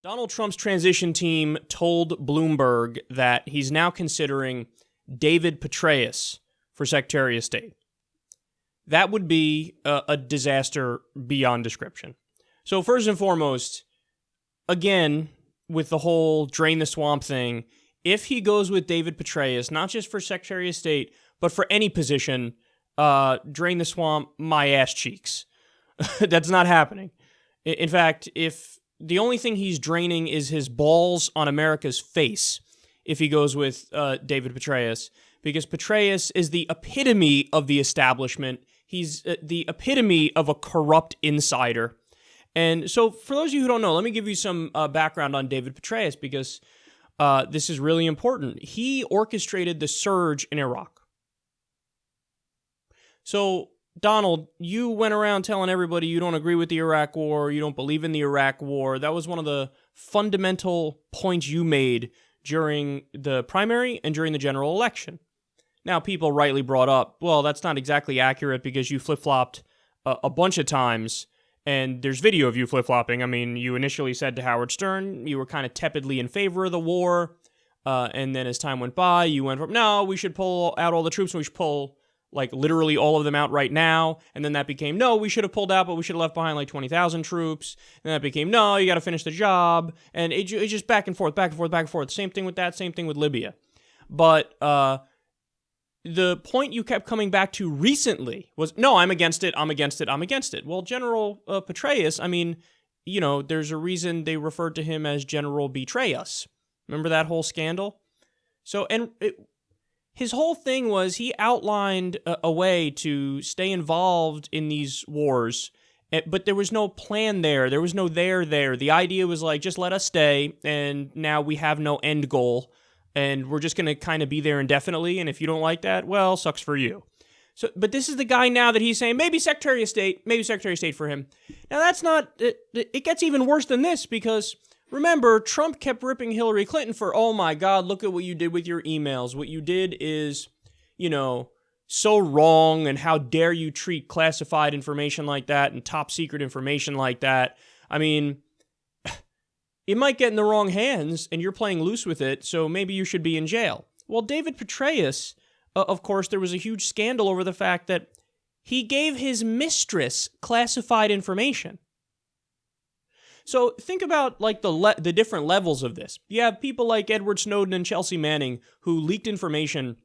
Donald Trump's transition team told Bloomberg that he's now considering David Petraeus for Secretary of State. That would be a disaster beyond description. So first and foremost, again, with the whole drain the swamp thing, if he goes with David Petraeus, not just for Secretary of State, but for any position, drain the swamp, my ass cheeks. That's not happening. In fact, if the only thing he's draining is his balls on America's face, if he goes with David Petraeus, because Petraeus is the epitome of the establishment. He's the epitome of a corrupt insider. And so for those of you who don't know, let me give you some background on David Petraeus, because this is really important. He orchestrated the surge in Iraq. So, Donald, you went around telling everybody you don't agree with the Iraq War, you don't believe in the Iraq War. That was one of the fundamental points you made during the primary and during the general election. Now, people rightly brought up, well, that's not exactly accurate because you flip-flopped a bunch of times, and there's video of you flip-flopping. I mean, you initially said to Howard Stern you were kind of tepidly in favor of the war, and then as time went by, you went from, no, we should pull out all the troops, and we should pull like literally all of them out right now, and then that became, no, we should have pulled out, but we should have left behind like 20,000 troops, and that became, no, you got to finish the job, and it's just back and forth, back and forth, back and forth. Same thing with that, same thing with Libya. But the point you kept coming back to recently was, no, I'm against it, I'm against it, I'm against it. Well, General Petraeus, I mean, you know, there's a reason they referred to him as General Betray Us. Remember that whole scandal? So, his whole thing was he outlined a way to stay involved in these wars, but there was no plan there. There was no there. The idea was like, just let us stay, and now we have no end goal, and we're just going to kind of be there indefinitely, and if you don't like that, well, sucks for you. So, but this is the guy now that he's saying, maybe Secretary of State for him. Now, that's not, it gets even worse than this, because remember, Trump kept ripping Hillary Clinton for, oh my God, look at what you did with your emails. What you did is, you know, so wrong, and how dare you treat classified information like that and top secret information like that. I mean, it might get in the wrong hands and you're playing loose with it, so maybe you should be in jail. Well, David Petraeus, of course, there was a huge scandal over the fact that he gave his mistress classified information. So think about like the different levels of this. You have people like Edward Snowden and Chelsea Manning who leaked information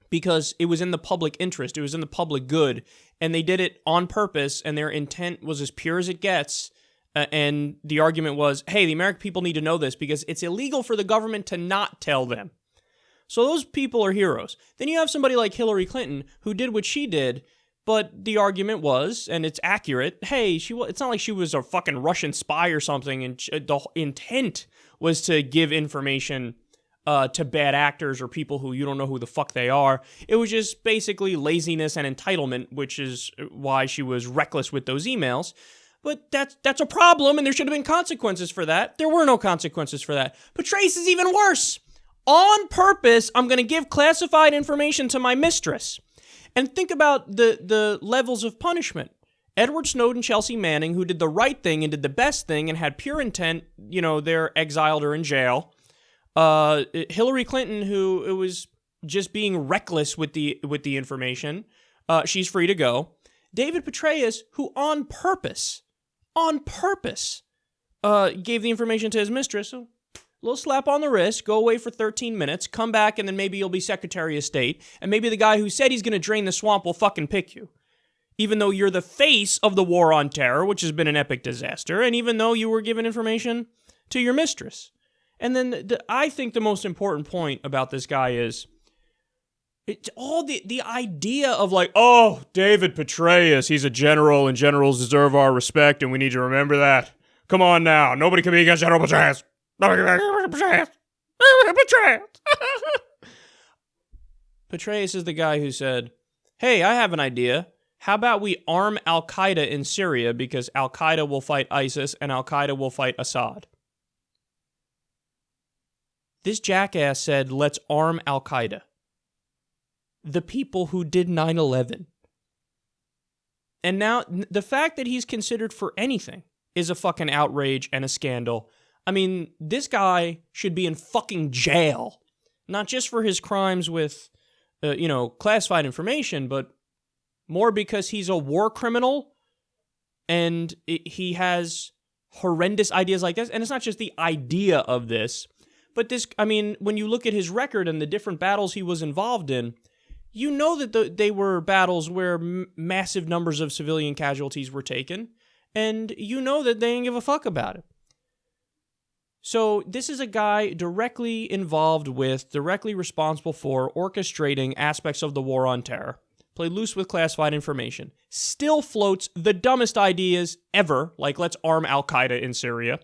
because it was in the public interest, it was in the public good, and they did it on purpose, and their intent was as pure as it gets. And the argument was, hey, the American people need to know this because it's illegal for the government to not tell them. So those people are heroes. Then you have somebody like Hillary Clinton who did what she did, but the argument was, and it's accurate, hey, it's not like she was a fucking Russian spy or something, and the intent was to give information to bad actors or people who you don't know who the fuck they are. It was just basically laziness and entitlement, which is why she was reckless with those emails. But that's a problem, and there should have been consequences for that. There were no consequences for that. Petraeus is even worse. On purpose, I'm going to give classified information to my mistress. And think about the levels of punishment. Edward Snowden, Chelsea Manning, who did the right thing and did the best thing and had pure intent, you know, they're exiled or in jail. Hillary Clinton, who it was just being reckless with the information, she's free to go. David Petraeus, who on purpose, gave the information to his mistress. So, little slap on the wrist, go away for 13 minutes, come back, and then maybe you'll be Secretary of State, and maybe the guy who said he's going to drain the swamp will fucking pick you. Even though you're the face of the war on terror, which has been an epic disaster, and even though you were given information to your mistress. And then I think the most important point about this guy is, it's all the idea of like, oh, David Petraeus, he's a general, and generals deserve our respect, and we need to remember that. Come on now, nobody can be against General Petraeus. Petraeus is the guy who said, hey, I have an idea. How about we arm Al-Qaeda in Syria because Al-Qaeda will fight ISIS and Al-Qaeda will fight Assad. This jackass said, let's arm Al-Qaeda. The people who did 9/11. And now, the fact that he's considered for anything is a fucking outrage and a scandal. I mean, this guy should be in fucking jail. Not just for his crimes with, classified information, but more because he's a war criminal and he has horrendous ideas like this. And it's not just the idea of this, but this, I mean, when you look at his record and the different battles he was involved in, you know that they were battles where massive numbers of civilian casualties were taken, and you know that they didn't give a fuck about it. So this is a guy directly involved with, directly responsible for orchestrating aspects of the war on terror, played loose with classified information, still floats the dumbest ideas ever, like let's arm Al-Qaeda in Syria.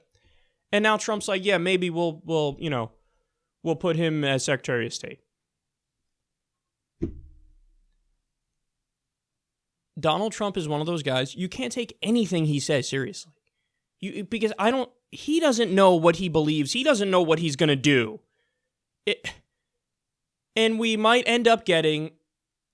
And now Trump's like, yeah, maybe we'll put him as Secretary of State. Donald Trump is one of those guys, you can't take anything he says seriously. Because he doesn't know what he believes. He doesn't know what he's going to do. And we might end up getting,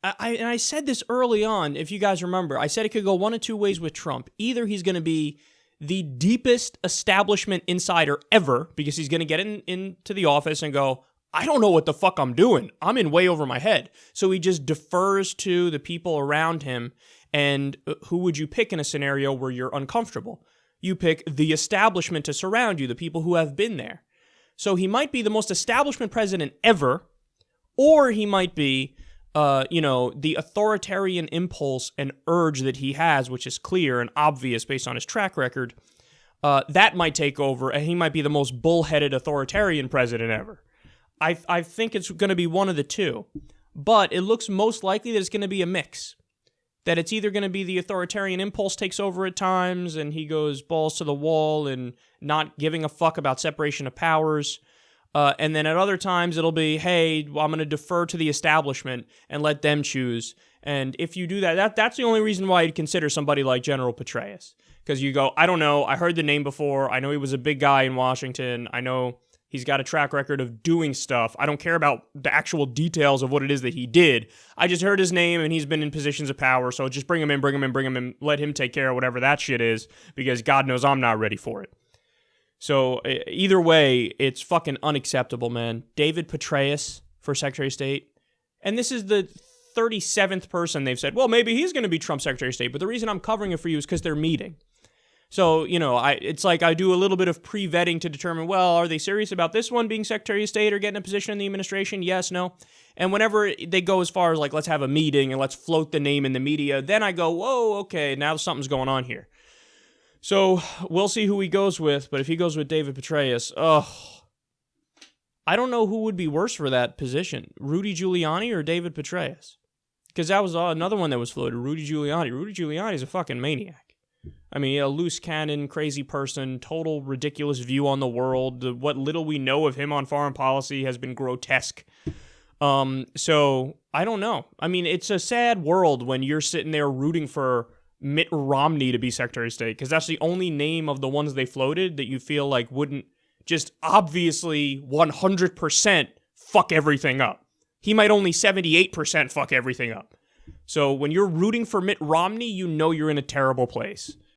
and I said this early on, if you guys remember, I said it could go one of two ways with Trump. Either he's going to be the deepest establishment insider ever, because he's going to get into the office and go, I don't know what the fuck I'm doing. I'm in way over my head. So he just defers to the people around him. And who would you pick in a scenario where you're uncomfortable? You pick the establishment to surround you, the people who have been there. So he might be the most establishment president ever, or he might be, the authoritarian impulse and urge that he has, which is clear and obvious based on his track record, that might take over, and he might be the most bullheaded authoritarian president ever. I think it's going to be one of the two, but it looks most likely that it's going to be a mix. That it's either going to be the authoritarian impulse takes over at times and he goes balls to the wall and not giving a fuck about separation of powers. And then at other times it'll be, hey, I'm going to defer to the establishment and let them choose. And if you do that's the only reason why you'd consider somebody like General Petraeus. Because you go, I don't know, I heard the name before. I know he was a big guy in Washington. I know he's got a track record of doing stuff. I don't care about the actual details of what it is that he did. I just heard his name and he's been in positions of power. So just bring him in, let him take care of whatever that shit is, because God knows I'm not ready for it. So either way, it's fucking unacceptable, man. David Petraeus for Secretary of State. And this is the 37th person they've said, well, maybe he's going to be Trump's Secretary of State. But the reason I'm covering it for you is because they're meeting. So, it's like I do a little bit of pre-vetting to determine, well, are they serious about this one being Secretary of State or getting a position in the administration? Yes, no. And whenever they go as far as like, let's have a meeting and let's float the name in the media, then I go, whoa, okay, now something's going on here. So we'll see who he goes with, but if he goes with David Petraeus, I don't know who would be worse for that position, Rudy Giuliani or David Petraeus. Because that was another one that was floated, Rudy Giuliani. Rudy Giuliani's a fucking maniac. I mean, a loose cannon, crazy person, total ridiculous view on the world. What little we know of him on foreign policy has been grotesque. So, I don't know. I mean, it's a sad world when you're sitting there rooting for Mitt Romney to be Secretary of State, because that's the only name of the ones they floated that you feel like wouldn't just obviously 100% fuck everything up. He might only 78% fuck everything up. So when you're rooting for Mitt Romney, you know you're in a terrible place.